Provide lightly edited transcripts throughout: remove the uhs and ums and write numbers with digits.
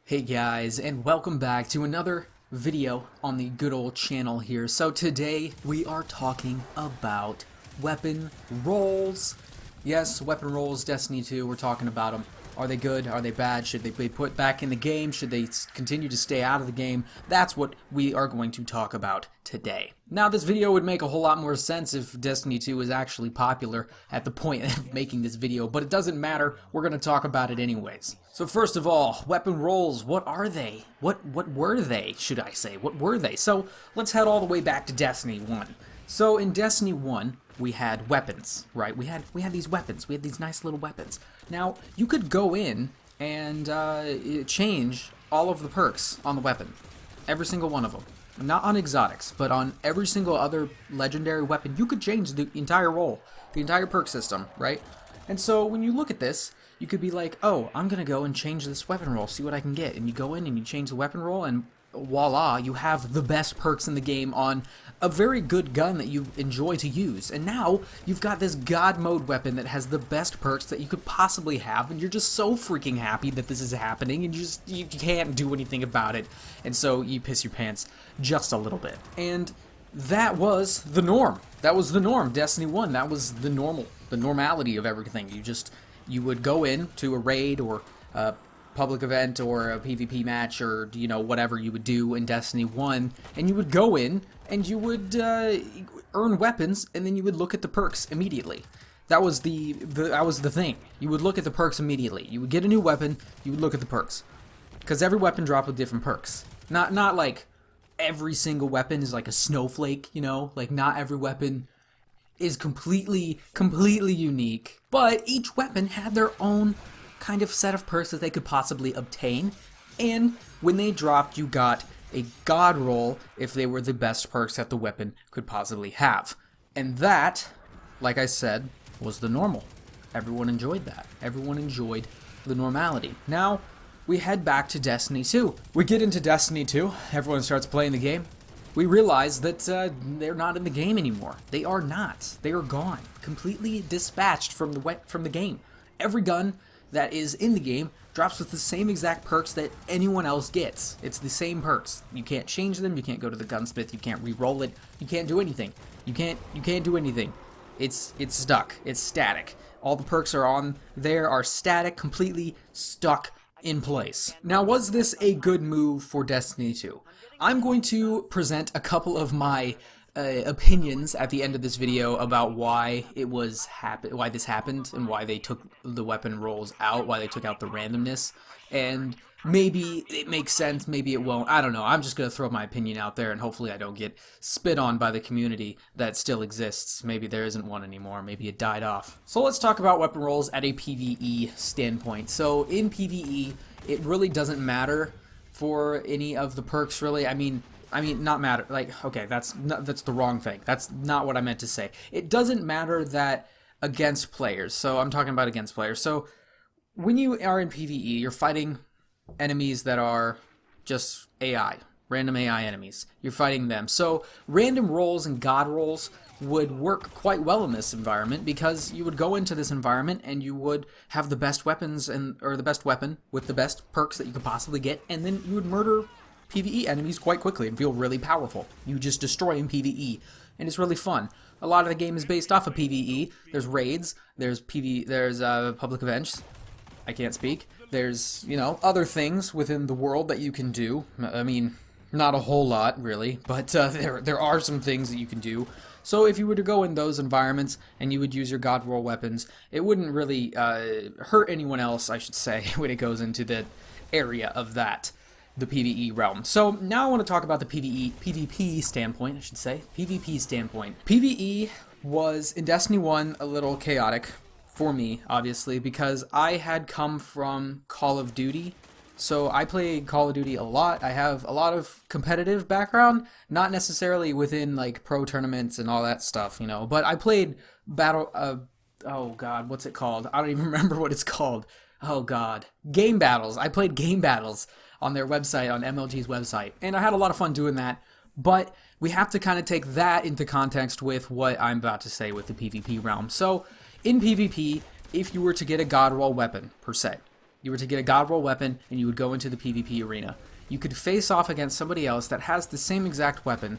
Hey guys, and welcome back to another video on the good old channel here. So today we are talking about weapon rolls. Yes, weapon rolls, Destiny 2, we're talking about them. Are they good? Are they bad? Should they be put back in the game? Should they continue to stay out of the game? That's what we are going to talk about today. Now, this video would make a whole lot more sense if Destiny 2 was actually popular at the point of making this video, but it doesn't matter. We're going to talk about it anyways. So first of all, weapon rolls, what are they? What were they, should I say? What were they? So let's head all the way back to Destiny 1. So in Destiny 1, we had weapons, right? We had these weapons. We had these nice little weapons. Now, you could go in and change all of the perks on the weapon. Every single one of them. Not on exotics, but on every single other legendary weapon. You could change the entire roll, the entire perk system, right? And so when you look at this, you could be like, oh, I'm going to go and change this weapon roll, see what I can get. And you go in and you change the weapon roll, and voila, you have the best perks in the game on a very good gun that you enjoy to use. And now you've got this god mode weapon that has the best perks that you could possibly have, and you're just so freaking happy that this is happening, and you can't do anything about it. And so you piss your pants just a little bit. And that was the norm. That was the norm. Destiny 1, that was the normality of everything. You would go in to a raid or public event or a PvP match, or whatever you would do in Destiny 1, and you would go in and you would earn weapons, and then you would look at the perks immediately. That was the thing. You would look at the perks immediately. You would get a new weapon, you would look at the perks, because every weapon dropped with different perks. Not like every single weapon is like a snowflake, like not every weapon is completely unique, but each weapon had their own kind of set of perks that they could possibly obtain, and when they dropped, you got a god roll if they were the best perks that the weapon could possibly have. And that, like I said, was the normal. Everyone enjoyed that. Everyone enjoyed the normality. Now, we head back to Destiny 2. We get into Destiny 2, everyone starts playing the game. We realize that they're not in the game anymore. They are not. They are gone. Completely dispatched from the game. Every gun that is in the game drops with the same exact perks that anyone else gets. It's the same perks. You can't change them, you can't go to the gunsmith, you can't re-roll it, you can't do anything. You can't do anything. It's stuck. It's static. All the perks are on there are static, completely stuck in place. Now, was this a good move for Destiny 2? I'm going to present a couple of my opinions at the end of this video about why why this happened, and why they took the weapon rolls out, why they took out the randomness, and maybe it makes sense, maybe it won't. I don't know. I'm just gonna throw my opinion out there, and hopefully I don't get spit on by the community that still exists. Maybe there isn't one anymore. Maybe it died off. So let's talk about weapon rolls at a PvE standpoint. So in PvE, it really doesn't matter for any of the perks, really. I mean, not matter, like, okay, that's the wrong thing. That's not what I meant to say. It doesn't matter that against players, so I'm talking about against players. So when you are in PvE, you're fighting enemies that are just AI, random AI enemies. You're fighting them. So random rolls and god rolls would work quite well in this environment, because you would go into this environment and you would have the best weapons or the best weapon with the best perks that you could possibly get, and then you would murder PvE enemies quite quickly and feel really powerful. You just destroy in PvE, and it's really fun. A lot of the game is based off of PvE. There's raids, there's public events. I can't speak. There's, other things within the world that you can do. I mean, not a whole lot, really, but there are some things that you can do. So if you were to go in those environments and you would use your god roll weapons, it wouldn't really hurt anyone else, I should say, when it goes into the area of that. The PvE realm. So now I want to talk about the PvP standpoint, I should say. PvP standpoint. PvE was, in Destiny 1, a little chaotic for me, obviously, because I had come from Call of Duty. So I play Call of Duty a lot. I have a lot of competitive background, not necessarily within, like, pro tournaments and all that stuff, but I played oh god, what's it called? I don't even remember what it's called. Oh god. Game battles. I played game battles on their website, on MLG's website, and I had a lot of fun doing that, but we have to kind of take that into context with what I'm about to say with the PvP realm. So, in PvP, if you were to get a god roll weapon, per se, You were to get a god roll weapon, and you would go into the PvP arena. You could face off against somebody else that has the same exact weapon,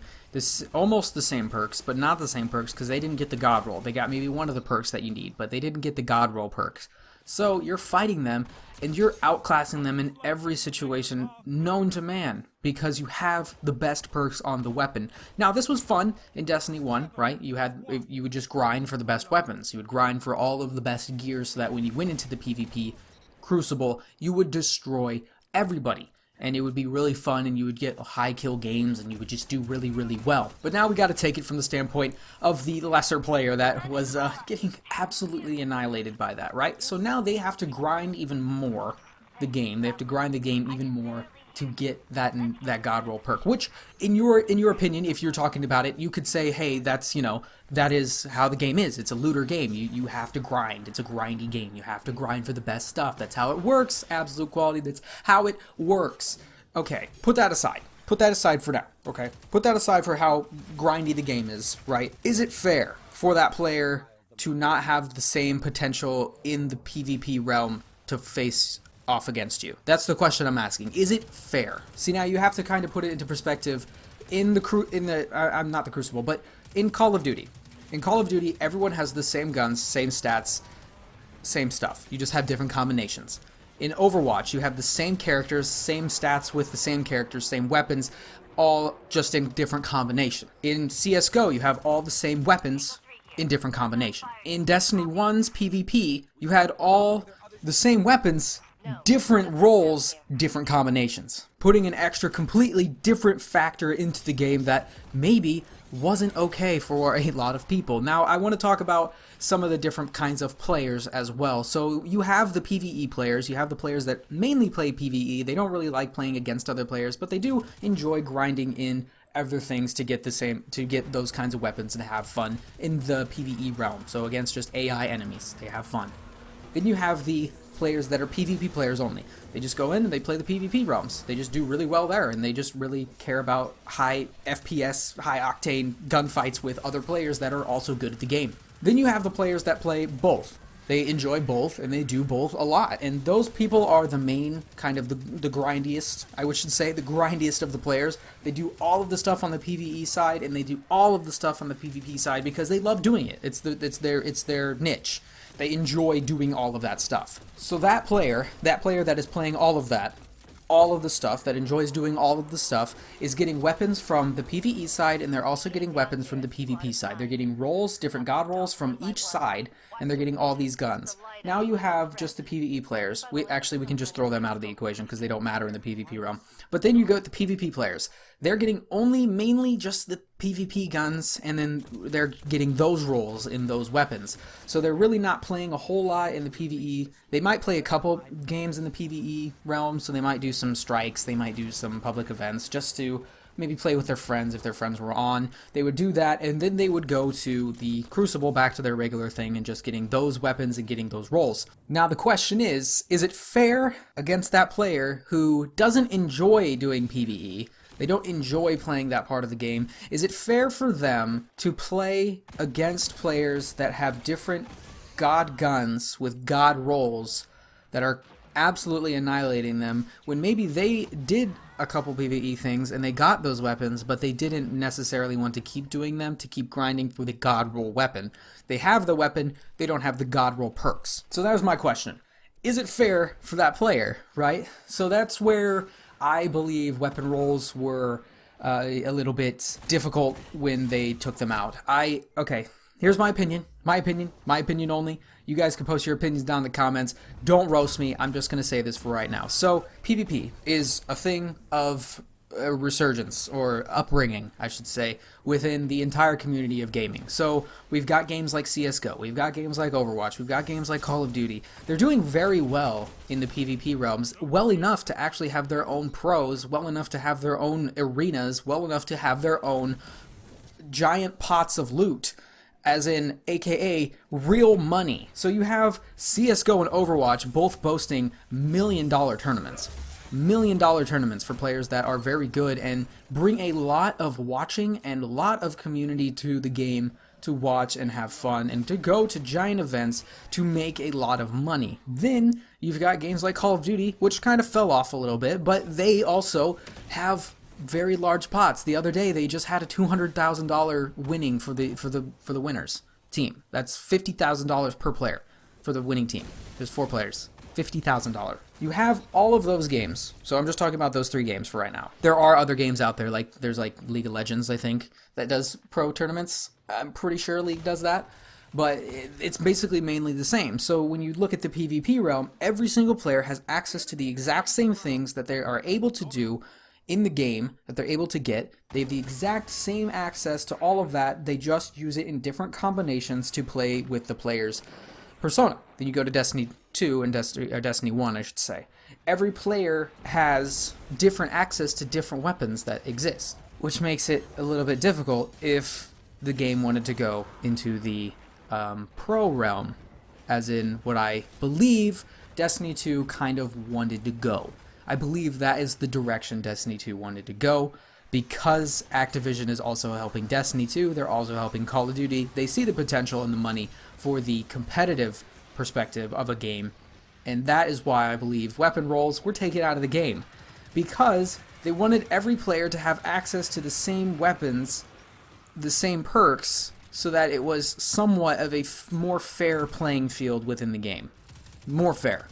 almost the same perks, but not the same perks because they didn't get the god roll. They got maybe one of the perks that you need, but they didn't get the god roll perks. So you're fighting them, and you're outclassing them in every situation known to man because you have the best perks on the weapon. Now, this was fun in Destiny 1, right? You would just grind for the best weapons. You would grind for all of the best gear so that when you went into the PvP Crucible, you would destroy everybody. And it would be really fun, and you would get high kill games, and you would just do really, really well. But now we got to take it from the standpoint of the lesser player that was getting absolutely annihilated by that, right? So now they have to grind even more the game. They have to grind the game even more to get that god roll perk. Which, in your opinion, if you're talking about it, you could say, hey, that's, you know, that is how the game is. It's a looter game. You have to grind. It's a grindy game. You have to grind for the best stuff. That's how it works. Absolute quality. That's how it works. Okay, put that aside. Put that aside for now, okay? Put that aside for how grindy the game is, right? Is it fair for that player to not have the same potential in the PvP realm to face off against you? That's the question I'm asking. Is it fair? See, now you have to kind of put it into perspective in the I'm not the Crucible, but in Call of Duty. In Call of Duty, everyone has the same guns, same stats, same stuff. You just have different combinations. In Overwatch, you have the same characters, same stats with the same characters, same weapons, all just in different combination. In CSGO, you have all the same weapons in different combination. In Destiny 1's PvP, you had all the same weapons, different roles, different combinations, putting an extra completely different factor into the game that maybe wasn't okay for a lot of people. Now, I want to talk about some of the different kinds of players as well. So you have the PvE players, you have the players that mainly play PvE. They don't really like playing against other players, but they do enjoy grinding in other things to get those kinds of weapons and have fun in the PvE realm. So against just AI enemies, they have fun. Then you have the players that are PvP players only. They just go in and they play the PvP realms. They just do really well there, and they just really care about high FPS, high octane gunfights with other players that are also good at the game. Then you have the players that play both. They enjoy both, and they do both a lot. And those people are the main kind of the grindiest, I should say, the grindiest of the players. They do all of the stuff on the PvE side, and they do all of the stuff on the PvP side because they love doing it. It's their niche. They enjoy doing all of that stuff. So that player that is playing all of that, all of the stuff, that enjoys doing all of the stuff, is getting weapons from the PvE side, and they're also getting weapons from the PvP side. They're getting rolls, different god rolls from each side, and they're getting all these guns. Now you have just the PvE players. We can just throw them out of the equation because they don't matter in the PvP realm. But then you go with the PvP players. They're getting mainly just the PvP guns, and then they're getting those rolls in those weapons. So they're really not playing a whole lot in the PvE. They might play a couple games in the PvE realm, so they might do some strikes, they might do some public events just to maybe play with their friends if their friends were on. They would do that, and then they would go to the Crucible, back to their regular thing, and just getting those weapons and getting those rolls. Now the question is it fair against that player who doesn't enjoy doing PvE? They don't enjoy playing that part of the game. Is it fair for them to play against players that have different god guns with god rolls that are absolutely annihilating them when maybe they did a couple PvE things and they got those weapons, but they didn't necessarily want to keep doing them, to keep grinding for the god roll weapon? They have the weapon, they don't have the god roll perks. So that was my question. Is it fair for that player, right? So that's where I believe weapon rolls were a little bit difficult when they took them out. Okay, here's my opinion. My opinion only. You guys can post your opinions down in the comments. Don't roast me. I'm just going to say this for right now. So, PvP is a thing of resurgence, or upbringing, I should say, within the entire community of gaming. So, we've got games like CSGO. We've got games like Overwatch. We've got games like Call of Duty. They're doing very well in the PvP realms, well enough to actually have their own pros, well enough to have their own arenas, well enough to have their own giant pots of loot, as in, aka, real money. So you have CSGO and Overwatch both boasting $1 million tournaments. $1 million tournaments for players that are very good and bring a lot of watching and a lot of community to the game to watch and have fun and to go to giant events to make a lot of money. Then you've got games like Call of Duty, which kind of fell off a little bit, but they also have very large pots. The other day they just had a $200,000 winning for the winners team. That's $50,000 per player for the winning team. There's 4 players. $50,000. You have all of those games. So I'm just talking about those 3 games for right now. There are other games out there, like there's like League of Legends, I think, that does pro tournaments. I'm pretty sure League does that. But it's basically mainly the same. So when you look at the PvP realm, every single player has access to the exact same things that they are able to do in the game, that they're able to get. They have the exact same access to all of that. They just use it in different combinations to play with the player's persona. Then you go to Destiny 2 and Destiny 1, I should say. Every player has different access to different weapons that exist, which makes it a little bit difficult if the game wanted to go into the pro realm, as in what I believe Destiny 2 kind of wanted to go. I believe that is the direction Destiny 2 wanted to go, because Activision is also helping Destiny 2, they're also helping Call of Duty. They see the potential and the money for the competitive perspective of a game, and that is why I believe weapon roles were taken out of the game, because they wanted every player to have access to the same weapons, the same perks, so that it was somewhat of a more fair playing field within the game. More fair.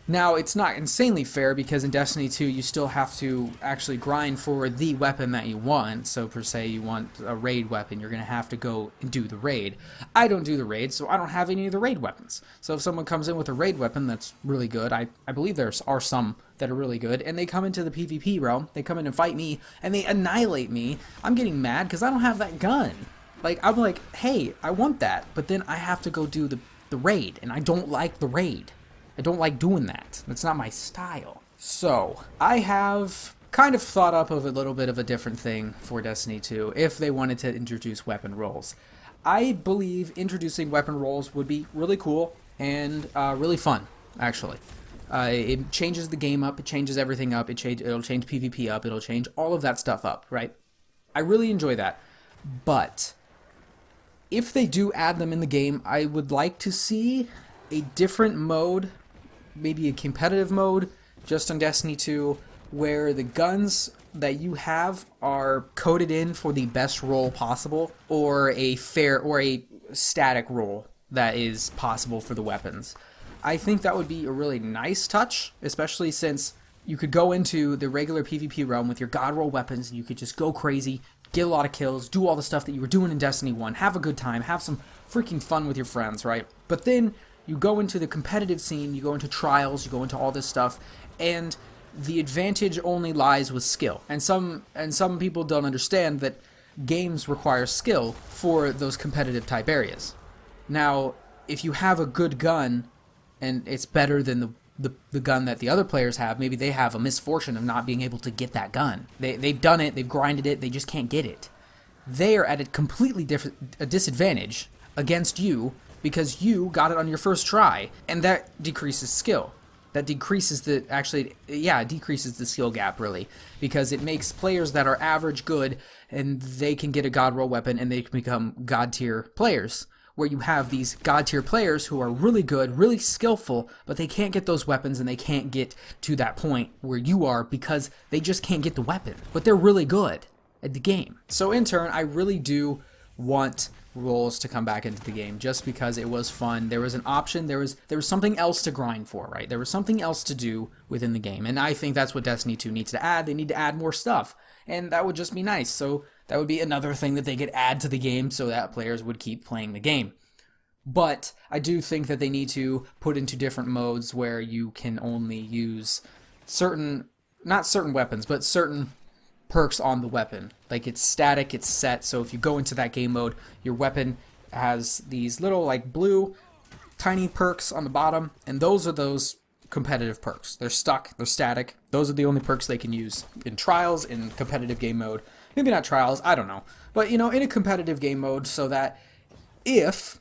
Now, it's not insanely fair, because in Destiny 2 you still have to actually grind for the weapon that you want. So per se, you want a raid weapon, you're going to have to go and do the raid. I don't do the raid, so I don't have any of the raid weapons. So if someone comes in with a raid weapon that's really good, I believe there are some that are really good, and they come into the PvP realm, they come in and fight me, and they annihilate me, I'm getting mad because I don't have that gun. Like, I'm like, hey, I want that, but then I have to go do the raid, and I don't like the raid. I don't like doing that. That's not my style. So, I have kind of thought up of a little bit of a different thing for Destiny 2 if they wanted to introduce weapon roles. I believe introducing weapon roles would be really cool and really fun, actually. It changes the game up, it changes everything up, it'll change PvP up, it'll change all of that stuff up, right? I really enjoy that. But if they do add them in the game, I would like to see a different mode, maybe a competitive mode, just on Destiny 2, where the guns that you have are coded in for the best roll possible, or a fair or a static roll that is possible for the weapons. I think that would be a really nice touch, especially since you could go into the regular PvP realm with your god roll weapons and you could just go crazy, get a lot of kills, do all the stuff that you were doing in Destiny 1, have a good time, have some freaking fun with your friends, right? But then you go into the competitive scene, you go into trials, you go into all this stuff, and the advantage only lies with skill. And some people don't understand that games require skill for those competitive type areas. Now, if you have a good gun and it's better than the gun that the other players have, maybe they have a misfortune of not being able to get that gun. They've done it, they've grinded it, they just can't get it. They are at a completely a disadvantage against you because you got it on your first try, and that decreases skill. That decreases decreases the skill gap, really, because it makes players that are average good, and they can get a god roll weapon, and they can become god tier players, where you have these god tier players who are really good, really skillful, but they can't get those weapons, and they can't get to that point where you are because they just can't get the weapon, but they're really good at the game. So in turn, I really do want roles to come back into the game, just because it was fun. There was an option, there was something else to grind for, right? There was something else to do within the game, and I think that's what Destiny 2 needs to add. They need to add more stuff, and that would just be nice. So that would be another thing that they could add to the game so that players would keep playing the game. But I do think that they need to put into different modes where you can only use not certain weapons, but certain perks on the weapon. Like, it's static, it's set, so if you go into that game mode, your weapon has these little, like, blue tiny perks on the bottom, and those are those competitive perks. They're stuck, they're static. Those are the only perks they can use in trials, in competitive game mode. Maybe not trials, I don't know. But, in a competitive game mode, so that if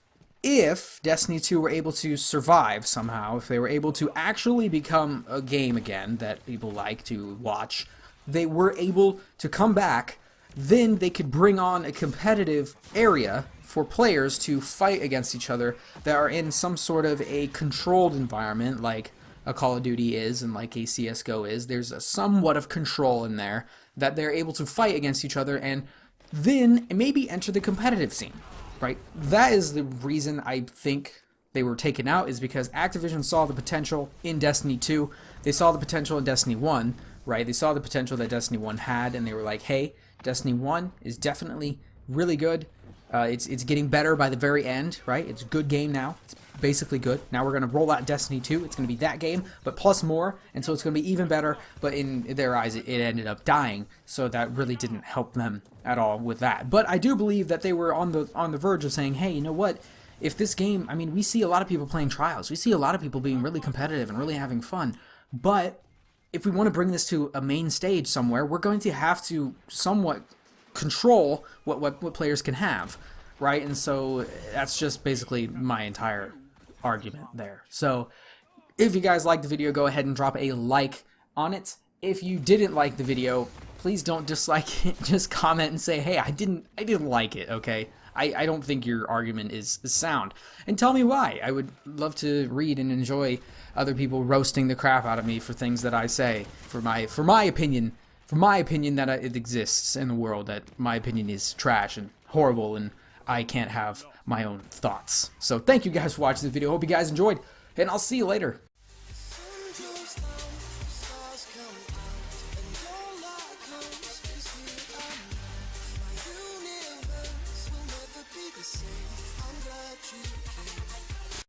Destiny 2 were able to survive somehow, if they were able to actually become a game again that people like to watch, they were able to come back, then they could bring on a competitive area for players to fight against each other that are in some sort of a controlled environment, like a Call of Duty is and like a CSGO is. There's a somewhat of control in there that they're able to fight against each other and then maybe enter the competitive scene, right? That is the reason I think they were taken out, is because Activision saw the potential in Destiny 2. They saw the potential in Destiny 1, right? They saw the potential that Destiny 1 had, and they were like, hey, Destiny 1 is definitely really good. It's getting better by the very end, right? It's a good game now. It's basically good. Now we're going to roll out Destiny 2. It's going to be that game, but plus more, and so it's going to be even better. But in their eyes, it ended up dying, so that really didn't help them at all with that. But I do believe that they were on the verge of saying, hey, you know what? If this game, I mean, we see a lot of people playing trials. We see a lot of people being really competitive and really having fun. But if we want to bring this to a main stage somewhere, we're going to have to somewhat control what players can have, right? And so that's just basically my entire argument there. So if you guys liked the video, go ahead and drop a like on it. If you didn't like the video, please don't dislike it. Just comment and say, hey, I didn't like it, okay? I don't think your argument is sound. And tell me why. I would love to read and enjoy other people roasting the crap out of me for things that I say, for my opinion that it exists in the world, that my opinion is trash and horrible and I can't have my own thoughts. So thank you guys for watching the video. Hope you guys enjoyed, and I'll see you later. I'm glad you came.